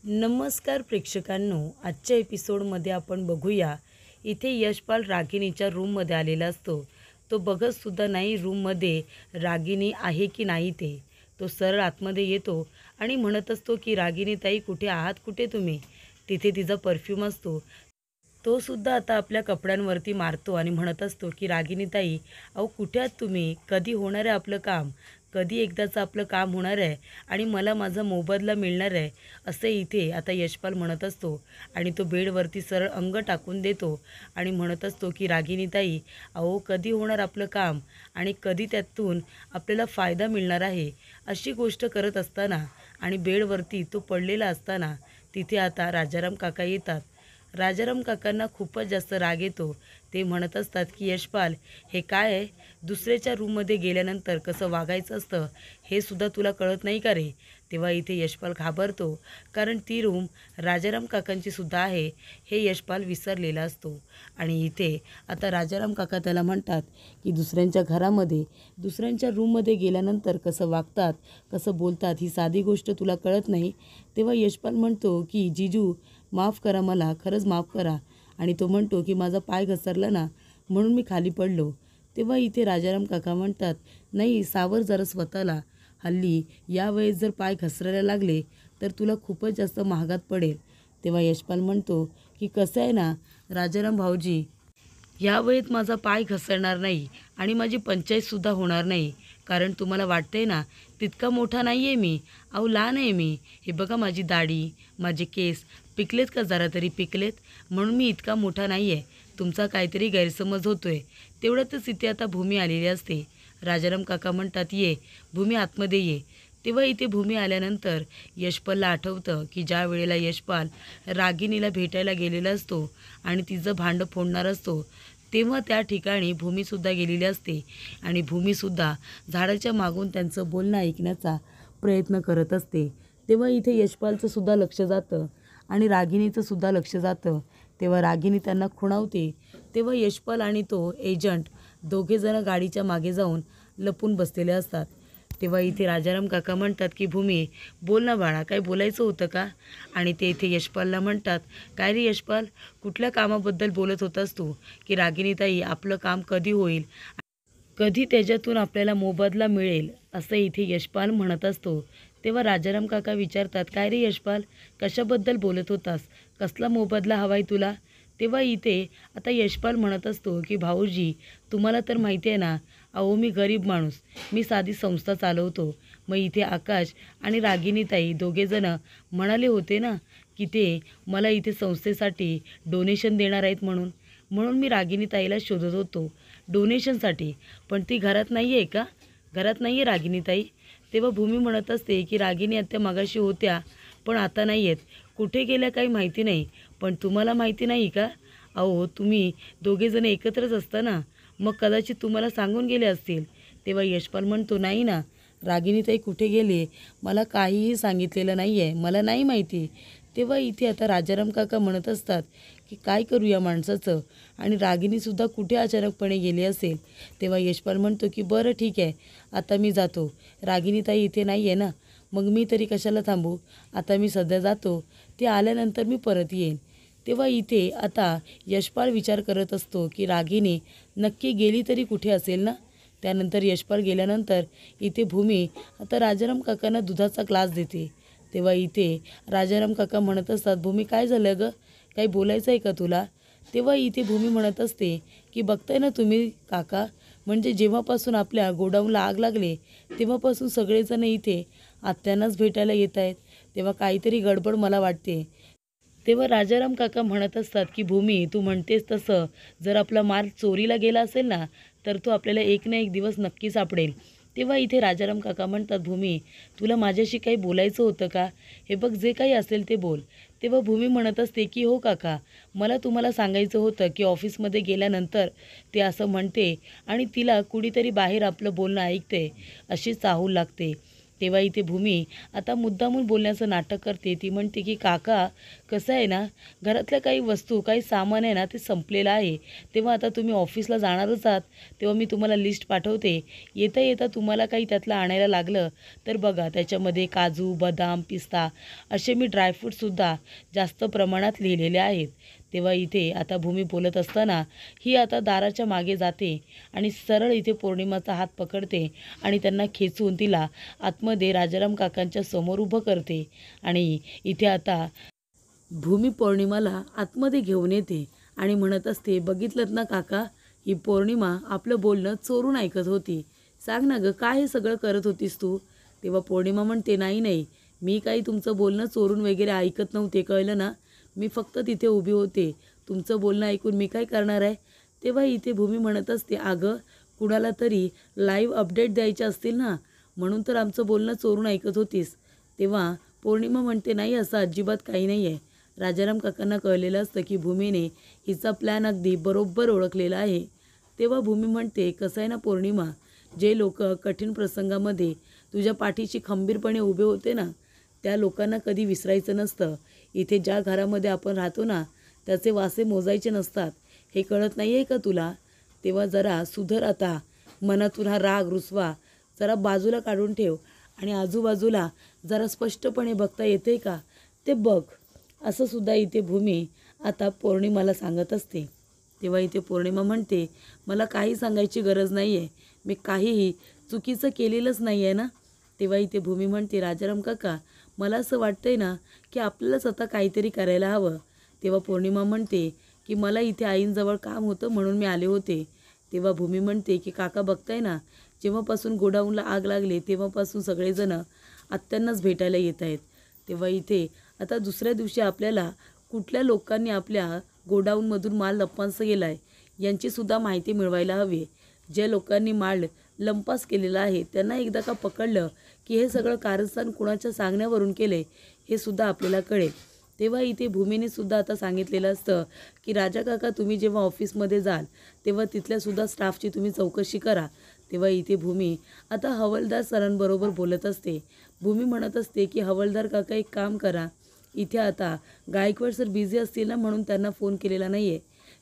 नमस्कार प्रेक्षकांनो, आजच्या एपिसोडमध्ये आपण बघूया. इथे यशपाल रागिणीच्या रूममध्ये आलेला असतो. तो बघतसुद्धा नाही रूममध्ये रागिणी आहे की नाही ते. तो सरळ आतमध्ये येतो आणि म्हणत असतो की रागिणी ताई कुठे आहात, कुठे तुम्ही. तिथे तिचा परफ्यूम असतो. तो सुद्धा आता आपल्या कपड्यांवरती मारतो आणि म्हणत असतो की रागिणी ताई, अहो कुठे आहात तुम्ही, कधी होणार आहे आपलं काम, कधी एकदाचं आपलं काम होणार आहे आणि मला माझा मोबदला मिळणार आहे, असं इथे आता यशपाल म्हणत असतो. आणि तो बेडवरती सरळ अंग टाकून देतो आणि म्हणत असतो की रागिणी ताई, अहो कधी होणार आपलं काम आणि कधी त्यातून आपल्याला फायदा मिळणार आहे, अशी गोष्ट करत असताना आणि बेडवरती तो पडलेला असताना तिथे आता राजाराम काका येतात. राजाराम काकांना खूपच जास्त राग येतो. ते म्हणत असतात की यशपाल, हे काय आहे, दुसऱ्याच्या रूममध्ये गेल्यानंतर कसं वागायचं असतं हे सुद्धा तुला कळत नाही का रे. तेव्हा इथे यशपाल घाबरतो, कारण ती रूम राजाराम काकांची सुद्धा आहे हे यशपाल विसरलेला असतो. आणि इथे आता राजाराम काका त्याला म्हणतात की दुसऱ्यांच्या घरामध्ये, दुसऱ्यांच्या रूममध्ये गेल्यानंतर कसं वागतात, कसं बोलतात, ही साधी गोष्ट तुला कळत नाही. तेव्हा यशपाल म्हणतो की जीजू माफ़ करा, मला खरंच माफ़ करा. आणि तो म्हणतो की माझा पाय घसरला ना, म्हणून मी खाली पडलो. तेव्हा इथे राजाराम काका म्हणतात, नाही सावर जरा स्वतःला, हल्ली यावेळेस जर पाय घसरायला लागले तर तुला खूपच जास्त महागात पडेल. तेव्हा यशपाल म्हणतो की कसं आहे ना राजाराम भाऊजी, यावेळेत माझा पाय घसरणार नाही आणि माझी पंचायतसुद्धा होणार नाही, कारण तुम्हाला वाटतंय ना तितका मोठा नाही आहे मी, अहो लहान आहे मी. हे बघा माझी दाढी, माझे केस पिकलेत का, जरा तरी पिकलेत, म्हणून मी इतका मोठा नाही आहे. तुमचा काहीतरी गैरसमज होतो आहे. तेवढ्यातच इथे आता भूमी आलेली असते. राजाराम काका म्हणतात, ये भूमी आतमध्ये ये. तेव्हा इथे भूमी आल्यानंतर यशपालला आठवतं की ज्या वेळेला यशपाल रागिणीला भेटायला गेलेला असतो आणि तिचं भांडं फोडणार असतो, तेव्हा त्या ठिकाणी भूमीसुद्धा गेलेली असते. आणि भूमीसुद्धा झाडाच्या मागून त्यांचं बोलणं ऐकण्याचा प्रयत्न करत असते. तेव्हा इथे यशपालचं सुद्धा लक्ष जातं आणि रागिणीचं सुद्धा लक्ष जातं. तेव्हा रागिणी त्यांना खुणावते. तेव्हा यशपाल आणि तो एजंट दोघेजणं गाडीच्या मागे जाऊन लपून बसलेले असतात. तेव्हा इथे राजाराम काका म्हणतात की भूमी, बोल ना बाळा, काय बोलायचं होतं का. आणि ते इथे यशपालला म्हणतात, काय रे यशपाल, कुठल्या कामाबद्दल बोलत होतास तू, की रागिणीताई आपलं काम कधी होईल, कधी त्याच्यातून आपल्याला मोबदला मिळेल, असं इथे यशपाल म्हणत असतो. तेव्हा राजाराम काका विचारतात, काय रे यशपाल, कशाबद्दल बोलत होतास, कसला मोबदला हवाय तुला. तेव्हा इथे आता यशपाल म्हणत असतो की भाऊजी, तुम्हाला तर माहिती आहे ना, अहो मी गरीब माणूस, मी साधी संस्था चालवतो. मग इथे आकाश आणि रागिणीताई दोघेजणं म्हणाले होते ना की ते मला इथे संस्थेसाठी डोनेशन देणार आहेत, म्हणून मी रागिणीताईला शोधत होतो डोनेशनसाठी. पण ती घरात नाही आहे का, घरात नाही आहे रागिणीताई. तेव्हा भूमी म्हणत असते की रागिणी आत्या मगाशी होत्या पण आता नाही आहेत, कुठे गेल्या काही माहिती नाही. पण तुम्हाला माहिती नाही का, अहो तुम्ही दोघेजण एकत्रच असता ना, मग कदाचित तुम्हाला सांगून गेले असतील. तेव्हा यशपाल म्हणतो, नाही ना, रागिणीताई कुठे गेले, मला काहीही सांगितलेलं नाही आहे, मला नाही माहिती. तेव्हा इथे आता राजाराम काका म्हणत असतात की काय करू या माणसाचं, आणि रागिणीसुद्धा कुठे अचानकपणे गेली असेल. तेव्हा यशपाल म्हणतो की बरं ठीक आहे, आता मी जातो, रागिणीताई इथे नाही आहे ना, मग मी तरी कशाला थांबू, आता मी सध्या जातो, ते आल्यानंतर मी परत येईन. तेव्हा इथे आता यशपाल विचार करत असतो की रागिणी नक्की गेली तरी कुठे असेल ना. त्यानंतर यशपाल गेल्यानंतर इथे भूमी आता राजाराम काकांना दुधाचा ग्लास देते. तेव्हा इथे राजाराम काका म्हणत असतात, भूमी काय झालं गं, काही बोलायचं आहे का तुला. तेव्हा इथे भूमी म्हणत असते की बघताय ना तुम्ही काका, म्हणजे जेव्हापासून आपल्या गोडाऊनला आग लागले तेव्हापासून सगळेजण इथे आत्यांनाच भेटायला येत आहेत, तेव्हा काहीतरी गडबड मला वाटते. तेव्हा राजाराम काका म्हणत असतात की भूमी, तू म्हणतेस तसं जर आपला माल चोरीला गेला असेल ना, तर तो आपल्याला एक ना एक दिवस नक्की सापडेल. तेव्हा इथे राजाराम काका म्हणतात, भूमी तुला माझ्याशी काही बोलायचं होतं का, हे बघ जे काही असेल ते बोल. तेव्हा भूमी म्हणत असते की हो काका, मला तुम्हाला सांगायचं होतं की ऑफिसमध्ये गेल्यानंतर ते असं म्हणते आणि तिला कुणीतरी बाहेर आपलं बोलणं ऐकते, अशी चाहूल लागते. तेव्हा इथे भूमी आता मुद्दामून बोलण्याचं नाटक करते. ती म्हणते की काका कसं आहे ना, घरातल्या काही वस्तू काही सामान आहे ना ते संपलेलं आहे. तेव्हा आता तुम्ही ऑफिसला जाणारच आहात, तेव्हा मी तुम्हाला लिस्ट पाठवते. येता येता तुम्हाला काही त्यातलं आणायला लागलं तर बघा, त्याच्यामध्ये काजू, बदाम, पिस्ता असे मी ड्रायफ्रूटसुद्धा जास्त प्रमाणात लिहिलेले आहेत. तेव्हा इथे आता भूमी बोलत असताना ही आता दाराच्या मागे जाते आणि सरळ इथे पौर्णिमाचा हात पकडते आणि त्यांना खेचून तिला आतमध्ये राजाराम काकांच्या समोर उभं करते. आणि इथे आता भूमी पौर्णिमाला आतमध्ये घेऊन येते आणि म्हणत असते, बघितलंत ना काका, ही पौर्णिमा आपलं बोलणं चोरून ऐकत होती. सांग ना गं, काय हे सगळं करत होतीस तू? तेव्हा पौर्णिमा म्हणते, नाही नाही, मी काही तुमचं बोलणं चोरून वगैरे ऐकत नव्हते, कळलं ना. मी फक्त तिथे उभी होते, तुमचं बोलणं ऐकून मी काय करणार आहे. तेव्हा इथे भूमी म्हणत असते, अगं कुणाला तरी लाईव्ह अपडेट द्यायचे असतील ना, म्हणून तर आमचं बोलणं चोरून ऐकत होतीस. तेव्हा पौर्णिमा म्हणते, नाही असं अजिबात काही नाही आहे. राजाराम काकांना कळलेलं असतं की भूमीने हिचा प्लॅन अगदी बरोबर ओळखलेला आहे. तेव्हा भूमी म्हणते, कसं आहे ना पौर्णिमा, जे लोक कठीण प्रसंगामध्ये तुझ्या पाठीशी खंबीरपणे उभे होते ना, त्या लोकांना कधी विसरायचं नसतं. इथे ज्या घरामध्ये आपण राहतो ना, त्याचे वासे मोजायचे नसतात. हे कळत नाही आहे का तुला? तेव्हा जरा सुधर आता. मनातून हा राग रुसवा जरा बाजूला काढून ठेव आणि आजूबाजूला जरा स्पष्टपणे बघता येते का ते बघ. असं सुद्धा इथे भूमी आता पौर्णिमाला सांगत असते. तेव्हा इथे पौर्णिमा म्हणते, मला काही सांगायची गरज नाही आहे, मी काहीही चुकीचं केलेलंच नाही आहे ना. तेव्हा इथे भूमी म्हणते, राजाराम काका, मला असं वाटतंय ना की आपल्यालाच आता काहीतरी करायला हवं. तेव्हा पौर्णिमा म्हणते की मला इथे आईंजवळ काम होतं म्हणून मी आले होते. तेव्हा भूमी म्हणते की काका बघताय ना, जेव्हापासून गोडाऊनला आग लागली तेव्हापासून सगळेजण आत्यांनाच भेटायला येत आहेत. तेव्हा इथे आता दुसऱ्या दिवशी आपल्याला कुठल्या लोकांनी आपल्या गोडाऊनमधून माल लंपास केला आहे यांचीसुद्धा माहिती मिळवायला हवी. ज्या लोकांनी माल लंपास केलेला आहे त्यांना एकदा का पकडलं की हे सगळं कारस्थान कुणाच्या सांगण्यावरून केले हे सुद्धा आपल्याला कळेल. तेव्हा इथे भूमीने सुद्धा आता सांगितलेलं असतं की राजा काका, तुम्ही जेव्हा ऑफिसमध्ये जाल तेव्हा तिथल्यासुद्धा स्टाफची तुम्ही चौकशी करा. तेव्हा इथे भूमी आता हवालदार सरांबरोबर बोलत असते. भूमी म्हणत असते की हवालदार काका, एक काम करा, इथे आता गायकवाड सर बिझी असतील ना म्हणून त्यांना फोन केलेला नाही आहे,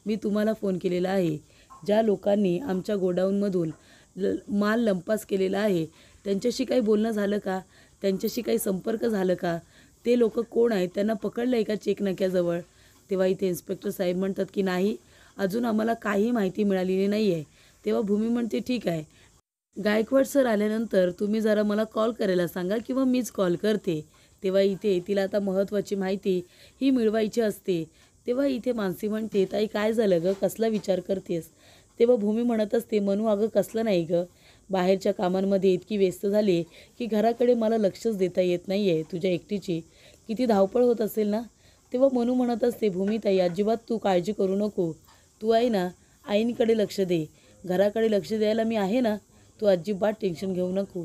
मी तुम्हाला फोन केलेला आहे. ज्या लोकांनी आमच्या गोडाऊनमधून माल लंपास केलेला आहे त्यांच्याशी काही बोलणं झालं का, त्यांच्याशी काही संपर्क झालं का, ते लोक कोण आहेत, त्यांना पकडलं आहे का चेक नाक्याजवळ. तेव्हा इथे इन्स्पेक्टर साहेब म्हणतात की नाही, अजून आम्हाला काही माहिती मिळालेली नाही आहे. तेव्हा भूमी म्हणते, ठीक आहे, गायकवाड सर आल्यानंतर तुम्ही जरा मला कॉल करायला सांगा किंवा मीच कॉल करते. तेव्हा इथे तिला आता महत्त्वाची माहिती ही मिळवायची असते. तेव्हा इथे मानसी म्हणते, ताई काय झालं गं, कसला विचार करतेस. तेव्हा भूमी म्हणत असते, मनू अगं कसलं नाही गं, बाहेरच्या कामांमध्ये इतकी व्यस्त झाली की घराकडे मला लक्षच देता येत नाही आहे. तुझ्या एकटीची किती धावपळ होत असेल ना. तेव्हा मनू म्हणत असते, भूमीताई अजिबात तू काळजी करू नको, तू आहे ना, आईंकडे लक्ष दे, घराकडे लक्ष द्यायला मी आहे ना, तू अजिबात टेन्शन घेऊ नको.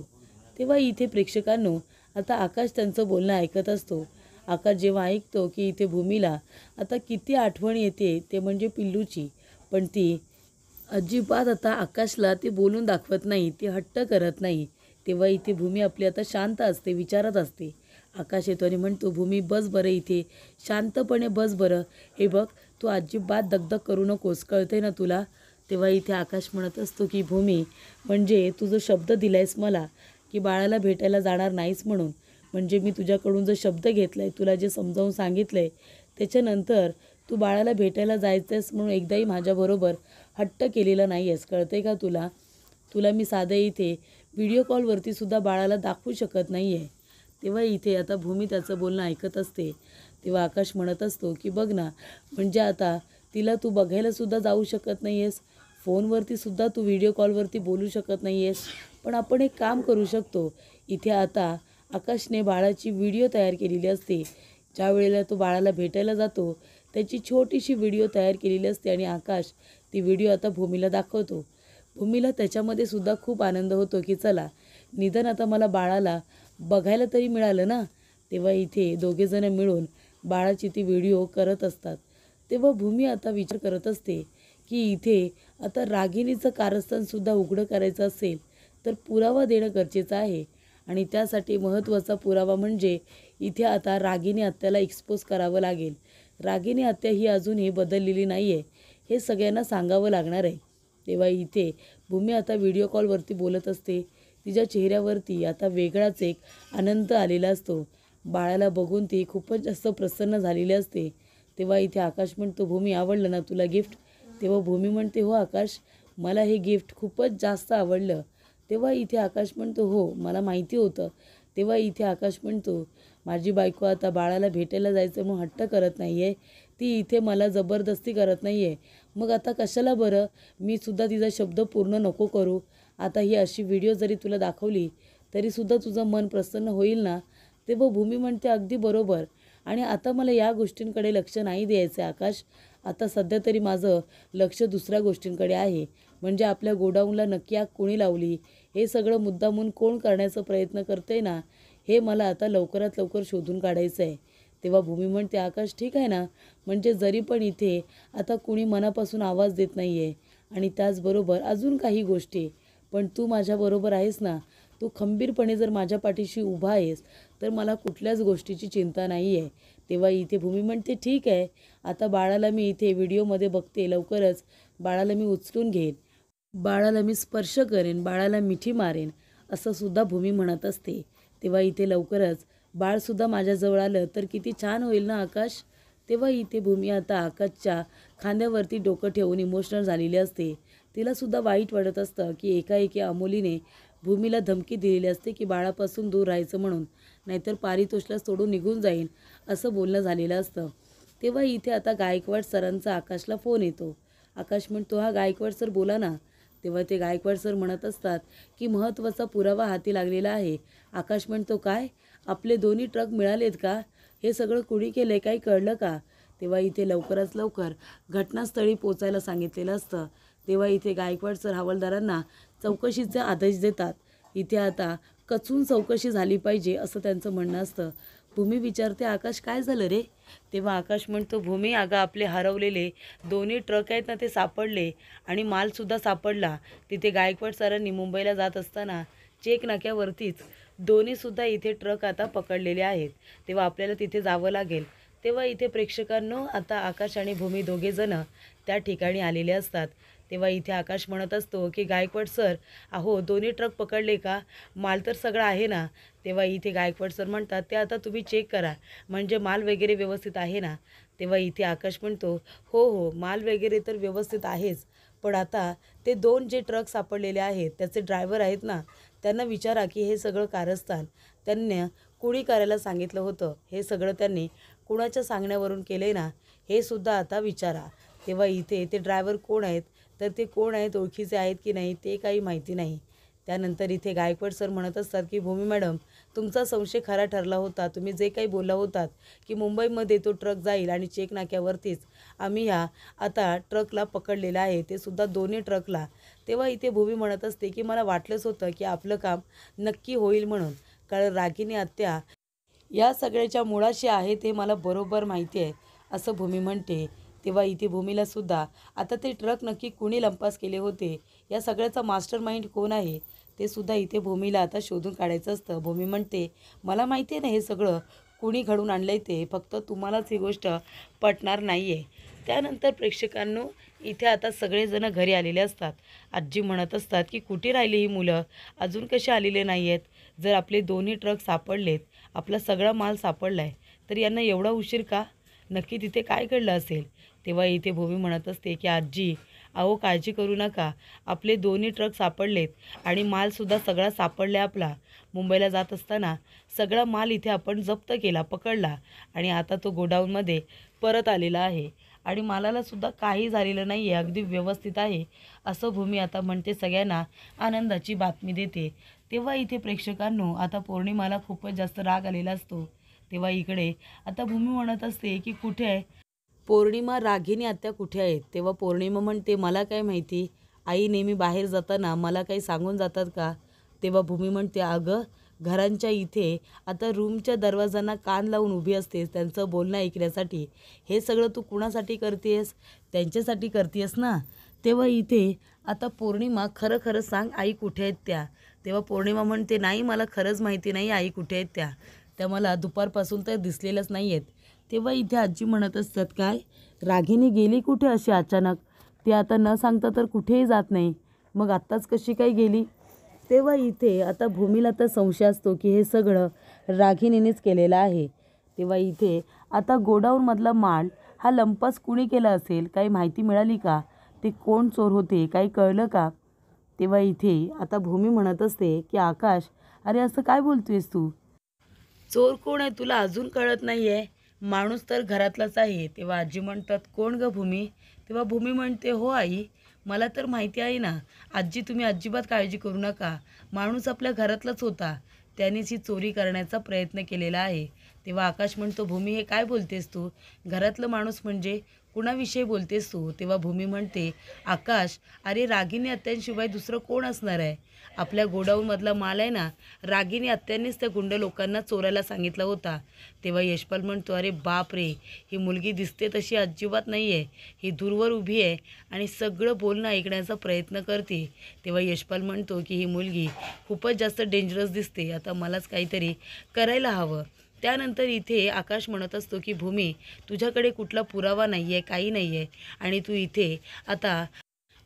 तेव्हा इथे प्रेक्षकांनो आता आकाश त्यांचं बोलणं ऐकत असतो. आकाश जेव्हा ऐकतो की इथे भूमीला आता किती आठवण येते ते म्हणजे पिल्लूची, पण ती अजिबात आता आकाशला ते बोलून दाखवत नाही, ती हट्ट करत नाही. तेव्हा इथे भूमी आपली आता शांत असते, विचारत असते. आकाश येतो आणि म्हणतो, भूमी बस बरं, इथे शांतपणे बस बरं, हे बघ तू अजिबात दगदग करू नकोस, कळते ना तुला. तेव्हा इथे आकाश म्हणत असतो की भूमी, म्हणजे तू जो शब्द दिलायस मला की बाळाला भेटायला जाणार नाहीस म्हणून, म्हणजे मी तुझ्याकडून जो शब्द घेतला आहे, तुला जे समजावून सांगितलं आहे त्याच्यानंतर तू बाळाला भेटायला जायचं आहेस म्हणून एकदाही माझ्याबरोबर हट्ट केलेला नाही आहेस, कळते का तुला. तुला मी साधं इथे व्हिडिओ कॉलवरती सुद्धा बाळाला दाखवू शकत नाही आहे. तेव्हा इथे आता भूमी त्याचं बोलणं ऐकत असते. तेव्हा आकाश म्हणत असतो की बघ ना, म्हणजे आता तिला तू बघायलासुद्धा जाऊ शकत नाही आहेस, फोनवरती सुद्धा तू व्हिडिओ कॉलवरती बोलू शकत नाही आहेस, पण आपण एक काम करू शकतो. इथे आता आकाशने बाळाची व्हिडिओ तयार केलेली असते. ज्या वेळेला तो बाळाला भेटायला जातो त्याची छोटीशी व्हिडिओ तयार केलेली असते आणि आकाश ती व्हिडिओ आता भूमीला दाखवतो. भूमीला त्याच्यामध्ये सुद्धा खूप आनंद होतो की चला, निदान आता मला बाळाला बघायला तरी मिळालं ना. तेव्हा इथे दोघेजण मिळून बाळाची ती व्हिडिओ करत असतात. तेव्हा भूमी आता विचार करत असते की इथे आता रागिणीचं कारस्थानसुद्धा उघडं करायचं असेल तर पुरावा देणं गरजेचं आहे आणि त्यासाठी महत्त्वाचा पुरावा म्हणजे इथे आता रागिनी आत्याला एक्सपोज करावं लागेल. रागिनी आत्या ही अजूनही बदललेली नाही आहे, हे सगळ्यांना सांगावं लागणार आहे. तेव्हा इथे भूमी आता व्हिडिओ कॉलवरती बोलत असते. तिच्या चेहऱ्यावरती आता वेगळाच एक आनंद आलेला असतो. बाळाला बघून ती खूपच जास्त प्रसन्न झालेली असते. तेव्हा इथे आकाश म्हणतो, भूमी आवडलं ना तुला गिफ्ट? तेव्हा भूमी म्हणते, हो आकाश, मला हे गिफ्ट खूपच जास्त आवडलं. तेव्हा इथे आकाश म्हणतो, हो मला माहिती होतं. तेव्हा इथे आकाश म्हणतो, माझी बायको आता बाळाला भेटायला जायचं मग हट्ट करत नाही आहे, ती इथे मला जबरदस्ती करत नाही आहे. मग आता कशाला बरं मी सुद्धा तिचा शब्द पूर्ण नको करू. आता ही अशी व्हिडिओ जरी तुला दाखवली तरीसुद्धा तुझं मन प्रसन्न होईल ना? तेव्हा भूमी म्हणते, अगदी बरोबर. आणि आता मला या गोष्टींकडे लक्ष नाही द्यायचं आहे आकाश. आता सध्या तरी माझं लक्ष दुसऱ्या गोष्टींकडे आहे. म्हणजे आपल्या गोडाऊनला नक्की आग कोणी लावली, हे सगळं मुद्दामून कोण करण्याचा प्रयत्न करते ना, हे मला आता लवकरात लवकर शोधून काढायचं आहे. तेव्हा भूमी म्हणते, आकाश ठीक आहे ना, म्हणजे जरी पण इथे आता कुणी मनापासून आवाज देत नाही आहे आणि त्याचबरोबर अजून काही गोष्टी, पण तू माझ्याबरोबर आहेस ना, तू खंबीरपणे जर माझ्या पाठीशी उभा आहेस तर मला कुठल्याच गोष्टीची चिंता नाही आहे. तेव्हा इथे भूमी म्हणते, ठीक आहे, आता बाळाला मी इथे व्हिडिओमध्ये बघते, लवकरच बाळाला मी उचलून घेईन, बाळाला मी स्पर्श करेन, बाळाला मिठी मारेन, असं सुद्धा भूमी म्हणत असते. तेव्हा इथे लवकरच बाळसुद्धा माझ्याजवळ आलं तर किती छान होईल ना आकाश? तेव्हा इथे भूमी आता आकाशच्या खांद्यावरती डोकं ठेवून इमोशनल झालेली असते. तिलासुद्धा वाईट वाटत असतं की एकाएकी अमोलीने भूमीला धमकी दिलेली असते की बाळापासून दूर राहायचं म्हणून, नाहीतर पारितोषला सोडून निघून जाईन, असं बोलणं झालेलं असतं. तेव्हा इथे आता गायकवाड सरांचा आकाशला फोन येतो. आकाश म्हणतो, हा गायकवाड सर बोला ना. तेव्हा ते गायकवाड सर म्हणत असतात की महत्त्वाचा पुरावा हाती लागलेला आहे. आकाश म्हणतो, काय? आपले दोन्ही ट्रक मिळालेत का? हे सगळं कुणी केलं आहे, काही कळलं का? तेव्हा इथे लवकरात लवकर घटनास्थळी पोचायला सांगितलेलं असतं. तेव्हा इथे गायकवाड सर हवालदारांना चौकशीचे आदेश देतात. इथे आता कचून चौकशी झाली पाहिजे असं त्यांचं म्हणणं असतं. भूमी विचारते, आकाश काय झालं रे? तेव्हा आकाश म्हणतो, भूमी अगं आपले हरवलेले दोन्ही ट्रक आहेत ना ते सापडले आणि मालसुद्धा सापडला. तिथे गायकवाड सरांनी मुंबईला जात असताना चेक नाक्यावरतीच दोन्हीसुद्धा इथे ट्रक आता पकडलेले आहेत. तेव्हा आपल्याला तिथे जावं लागेल. तेव्हा इथे प्रेक्षकांनो आता आकाश आणि भूमी दोघेजणं त्या ठिकाणी आलेले असतात. तेव्हा इथे आकाश म्हणत असतो की गायकवाड सर, अहो दोन्ही ट्रक पकडले का? माल तर सगळा आहे ना? तेव्हा इथे गायकवाड सर म्हणतात, ते आता तुम्ही चेक करा, म्हणजे माल वगैरे व्यवस्थित आहे ना? तेव्हा इथे आकाश म्हणतो, हो हो माल वगैरे तर व्यवस्थित आहेच, पण आता ते 2 जे ट्रक सापडलेले आहेत त्याचे ड्रायव्हर आहेत ना, त्यांना विचारा की हे सगळं कारस्थान त्यांना कुणी करायला सांगितलं होतं, हे सगळं त्यांनी कुणाच्या सांगण्यावरून केले ना, हे सुद्धा आता विचारा. तेव्हा इथे ते ड्रायव्हर कोण आहेत, तर ते कोण आहेत, ओळखीचे आहेत की नाही ते काही माहिती नाही. त्यानंतर इथे गायकवाड सर म्हणत असतात की भूमी मॅडम, तुमचा संशय खरा ठरला होता. तुम्ही जे काही बोलला होतात की मुंबईमध्ये तो ट्रक जाईल आणि चेक नाक्यावरतीच आम्ही ह्या आता ट्रकला पकडलेला आहे, ते सुद्धा दोन्ही ट्रकला. तेव्हा इथे भूमी म्हणत असते की मला वाटलंच होतं की आपलं काम नक्की होईल म्हणून, कारण रागिनी आत्या या सगळ्याच्या मुळाशी आहे ते मला बरोबर माहिती आहे, असं भूमी म्हणते. तेव्हा इथे भूमीला सुद्धा आता ते ट्रक नक्की कुणी लंपास केले होते, या सगळ्याचा मास्टर माइंड कोण आहे, ते सुद्धा इथे भूमीला आता शोधून काढायचं असतं. भूमी म्हणते, मला माहिती आहे ना हे सगळं कुणी घडून आणलं आहे, ते फक्त तुम्हालाच ही गोष्ट पटणार नाही आहे. त्यानंतर प्रेक्षकांनो इथे आता सगळेजण घरी आलेले असतात. आजी म्हणत असतात की कुठे राहिली ही मुलं, अजून कसे आलेले नाही आहेत? जर आपले दोन्ही ट्रक सापडलेत, आपला सगळा माल सापडला आहे, तर यांना एवढा उशीर का? नक्की तिथे काय घडलं असेल? तेव्हा इथे भूमी म्हणत असते की आजी, अहो काळजी करू नका, आपले दोन्ही ट्रक सापडलेत आणि मालसुद्धा सगळा सापडला आहे आपला. मुंबईला जात असताना सगळा माल इथे आपण जप्त केला, पकडला आणि आता तो गोडाऊनमध्ये परत आलेला आहे आणि मालाला सुद्धा काही झालेलं नाही आहे, अगदी व्यवस्थित आहे, असं भूमी आता म्हणते, सगळ्यांना आनंदाची बातमी देते. तेव्हा इथे प्रेक्षकांनो आता पौर्णिमाला खूपच जास्त राग आलेला असतो. तेव्हा इकडे आता भूमी म्हणत असते की कुठे आहे पौर्णिमा, रागिनी आत्या कुठे आहेत? तेव्हा पौर्णिमा म्हणते, मला काय माहिती, आई नेहमी बाहेर जाताना मला काही सांगून जातात का? तेव्हा भूमी म्हणते, अगं घरांच्या इथे आता रूमच्या दरवाजांना कान लावून उभी असतेस त्यांचं बोलणं ऐकण्यासाठी, हे सगळं तू कुणासाठी करतेस? त्यांच्यासाठी करतेस ना? तेव्हा इथे आता पौर्णिमा, खरं खरं सांग आई कुठे आहेत त्या? तेव्हा पौर्णिमा म्हणते, नाही मला खरंच माहिती नाही आई कुठे आहेत त्या मला दुपारपासून तर दिसलेल्याच नाही आहेत. तेव्हा इथे आजी म्हणत असतात, काय रागिनी गेली कुठे अशी अचानक? ती आता न सांगता तर कुठेही जात नाही, मग आत्ताच कशी काय गेली? तेव्हा इथे आता भूमीला तर संशय असतो की हे सगळं रागिनीनेच केलेलं आहे. तेव्हा इथे आता गोडाऊनमधला माल हा लंपास कुणी केला असेल, काही माहिती मिळाली का? ते कोण चोर होते, काही कळलं का? तेव्हा इथे आता भूमी म्हणत असते की आकाश, अरे असं काय बोलतोयस तू? चोर कोण आहे तुला अजून कळत नाही आहे? माणूस तर घरातलाच आहे. तेव्हा आजी म्हणतात, कोण ग भूमी? तेव्हा भूमी म्हणते, हो आई, मला तर माहिती आहे ना आजी, तुम्ही अजिबात काळजी करू नका. माणूस आपल्या घरातलाच होता, त्यानेच ही चोरी करण्याचा प्रयत्न केलेला आहे. तेव्हा आकाश म्हणतो, भूमी हे काय बोलतेस तू? घरातलं माणूस म्हणजे कुणाविषयी बोलतेस तू? तेव्हा भूमी म्हणते, आकाश, अरे रागिनी आत्यांशिवाय दुसरं कोण असणार आहे? आपल्या गोडाऊनमधला माल आहे ना, रागिनी आत्यांनीच त्या गुंड लोकांना चोरायला सांगितला होता. तेव्हा यशपाल म्हणतो, अरे बाप रे, ही मुलगी दिसते तशी अजिबात नाही आहे. ही दूरवर उभी आहे आणि सगळं बोलणं ऐकण्याचा प्रयत्न करते. तेव्हा यशपाल म्हणतो की ही मुलगी खूपच जास्त डेंजरस दिसते, आता मलाच काहीतरी करायला हवं. त्यानंतर इथे आकाश म्हणत असतो की भूमी, तुझ्याकडे कुठला पुरावा नाही आहे, काही नाही आहे, आणि तू इथे आता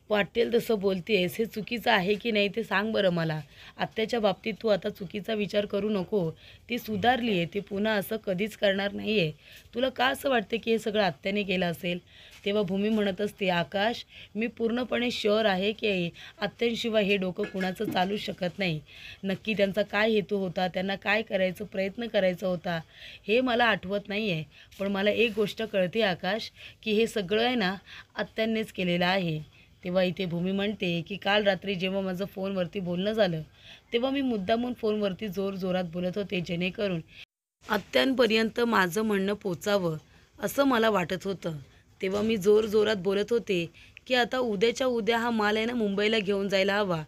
वाटेल तसं बोलतेस, हे चुकीचं आहे की नाही ते सांग बरं मला. आत्याच्या बाबतीत तू आता चुकीचा विचार करू नको. ती सुधारली आहे, ती पुन्हा असं कधीच करणार नाही आहे. तुला का असं वाटते की हे सगळं आत्याने केलं असेल? तेव्हा भूमी म्हणत असते, आकाश, मी पूर्णपणे शुअर आहे की आत्यांशिवाय हे डोकं कुणाचं चालू शकत नाही. नक्की त्यांचा काय हेतू होता, त्यांना काय करायचं प्रयत्न करायचा होता हे मला आठवत नाही आहे. पण मला एक गोष्ट कळते आकाश, की हे सगळं आहे ना आत्यांनीच केलेलं आहे. तेव्हा इथे भूमी म्हणते की काल रात्री जेव्हा माझं फोनवरती बोलणं झालं, तेव्हा मी मुद्दामून फोनवरती जोरात बोलत होते, जेणेकरून आत्यांपर्यंत माझं म्हणणं पोचावं असं मला वाटत होतं. तेव्हा मी जोरात बोलत होते की आता उद्याच्या उद्या हा माल आहे ना मुंबईला घेऊन जायला हवा,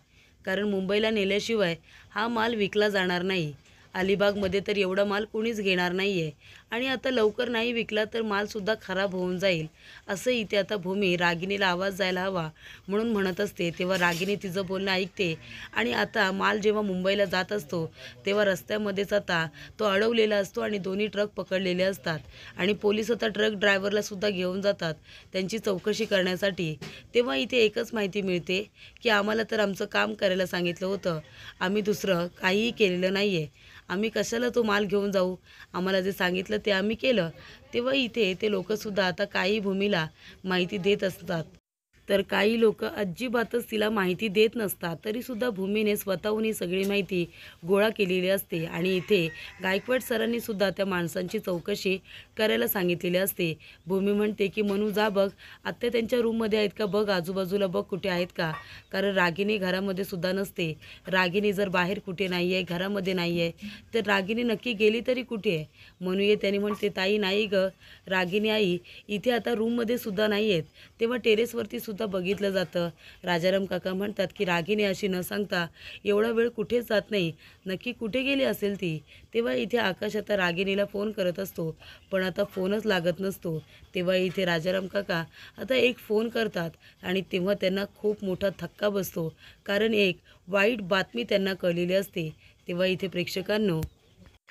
कारण मुंबईला नेल्याशिवाय हा माल विकला जाणार नाही. अलिबागमध्ये तर एवढा माल कोणीच घेणार नाही आहे, आणि आता लवकर नाही विकला तर मालसुद्धा खराब होऊन जाईल. असं इथे आता भूमी रागिनीला आवाज जायला हवा म्हणून म्हणत असते. तेव्हा रागिनी तिचं बोलणं ऐकते, आणि आता माल जेव्हा मुंबईला जात असतो तेव्हा रस्त्यामध्येच आता तो अडवलेला असतो आणि दोन्ही ट्रक पकडलेले असतात, आणि पोलीस आता ट्रक ड्रायव्हरलासुद्धा घेऊन जातात त्यांची चौकशी करण्यासाठी. तेव्हा इथे एकच माहिती मिळते की आम्हाला तर आमचं काम करायला सांगितलं होतं, आम्ही दुसरं काहीही केलेलं नाही आहे. आम्ही कशाला तो माल घेऊन जाऊ? आम्हाला जे सांगितलं ते आम्ही केलं. तेव्हा इथे ते लोकंसुद्धा आता काही भूमीला माहिती देत असतात, तर काही लोक अजिबातच तिला माहिती देत नसतात. तरीसुद्धा भूमीने स्वतःहून ही सगळी माहिती गोळा केलेली असते, आणि इथे गायकवाड सरांनी सुद्धा त्या माणसांची चौकशी करायला सांगितलेली असते. भूमी म्हणते की मनू जा बघ, आत्या त्यांच्या रूममध्ये आहेत का बघ, आजूबाजूला बघ कुठे आहेत का, कारण रागिनी घरामध्ये सुद्धा नसते. रागिनी जर बाहेर कुठे नाही आहे, घरामध्ये नाही आहे, तर रागिनी नक्की गेली तरी कुठे आहे? म्हणून त्याने म्हणते, ताई नाही ग, रागिनी आई इथे आता रूममध्ये सुद्धा नाही आहेत. तेव्हा टेरेसवरती सुद्धा बघितलं जातं. राजाराम काका म्हणतात की रागिनी अशी न सांगता एवढा वेळ कुठेच जात नाही, नक्की कुठे गेली असेल ती? तेव्हा इथे आकाश आता रागिनीला फोन करत असतो, पण आता फोनच लागत नसतो. तेव्हा इथे राजाराम काका आता एक फोन करतात, आणि तेव्हा त्यांना खूप मोठा धक्का बसतो, कारण एक वाईट बातमी त्यांना कळलेली असते. तेव्हा इथे प्रेक्षकांनो,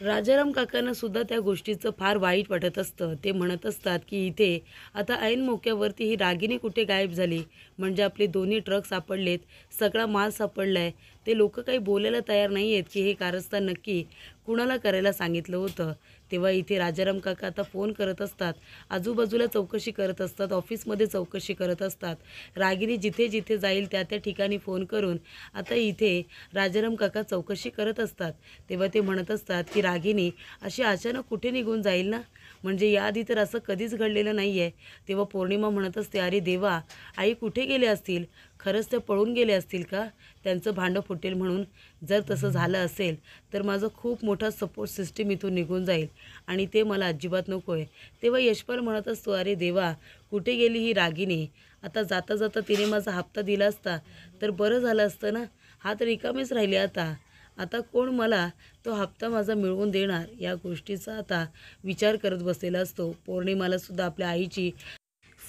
राजाराम काकांना सुद्धा त्या गोष्टीचं फार वाईट वाटत असतं. ते म्हणत असतात की इथे आता ऐन मोक्यावरती ही रागिनी कुठे गायब झाली, म्हणजे आपले दोन्ही ट्रक सापडलेत, सगळा माल सापडला आहे. ते लोक काही बोलायला तयार नाही आहेत की हे कारस्थान नक्की कुणाला करायला सांगितलं होतं. तेव्हा इथे राजाराम काका आता फोन करत असतात, आजूबाजूला चौकशी करत असतात, ऑफिसमध्ये चौकशी करत असतात. रागिनी जिथे जिथे जाईल त्या त्या ठिकाणी फोन करून आता इथे राजाराम काका चौकशी करत असतात. तेव्हा ते म्हणत असतात की रागिनी अशी अचानक कुठे निघून जाईल ना, म्हणजे याआधी तर असं कधीच घडलेलं नाही आहे. तेव्हा पौर्णिमा म्हणत असते, अरे देवा, आई कुठे गेले असतील? खरंच ते पळून गेले असतील का? त्यांचं भांडं फुटेल म्हणून. जर तसं झालं असेल तर माझं खूप मोठा सपोर्ट सिस्टीम इथून निघून जाईल, आणि ते मला अजिबात नको आहे. तेव्हा यशपाल म्हणत असतो, अरे देवा, कुठे गेली ही रागिनी? आता जाता जाता तिने माझा हप्ता दिला असता तर बरं झालं असतं ना. हात रिकामेच राहिले आता. आता कोण मला तो हप्ता माझा मिळवून देणार, या गोष्टीचा आता विचार करत बसलेला असतो. पौर्णिमालासुद्धा आपल्या आईची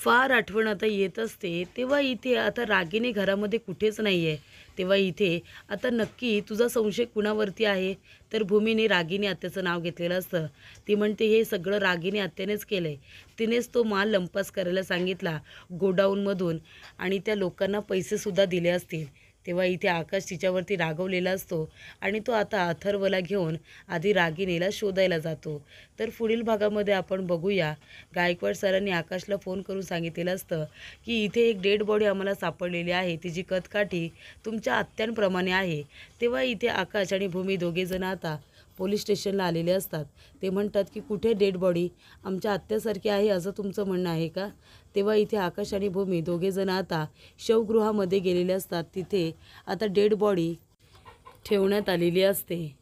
फार आठवण आता येत असते, तेव्हा इथे आता रागिनी घरामध्ये कुठेच नाही आहे. तेव्हा इथे आता नक्की तुझा संशय कुणावरती आहे? तर भूमीने रागिनी आत्याचं नाव घेतलेलं असतं. ती म्हणते हे सगळं रागिनी आत्यानेच केलं आहे. तिनेच तो माल लंपास करायला सांगितला गोडाऊनमधून आणि त्या लोकांना पैसेसुद्धा दिले असतील. तेव्हा इथे आकाश तिच्यावरती रागवलेला असतो आणि तो आता अथर्वला घेऊन आधी रागिनीला शोधायला जातो. तर पुढील भागामध्ये आपण बघूया, गायकवाड सरांनी आकाशला फोन करून सांगितलेलं असतं की इथे एक डेड बॉडी आम्हाला सापडलेली आहे, तिची कदकाठी तुमच्या आत्यांप्रमाणे आहे. तेव्हा इथे आकाश आणि भूमी दोघेजण आता पोलीस स्टेशनला आलेले असतात. ते म्हणतात की कुठे डेड बॉडी? आमच्या आत्यासारखी आहे असं तुमचं म्हणणं आहे का? तेव्हा इथे आकाश आणि भूमी दोघेजण आता शवगृहामध्ये गेलेले असतात. तिथे आता डेड बॉडी ठेवण्यात आलेली असते.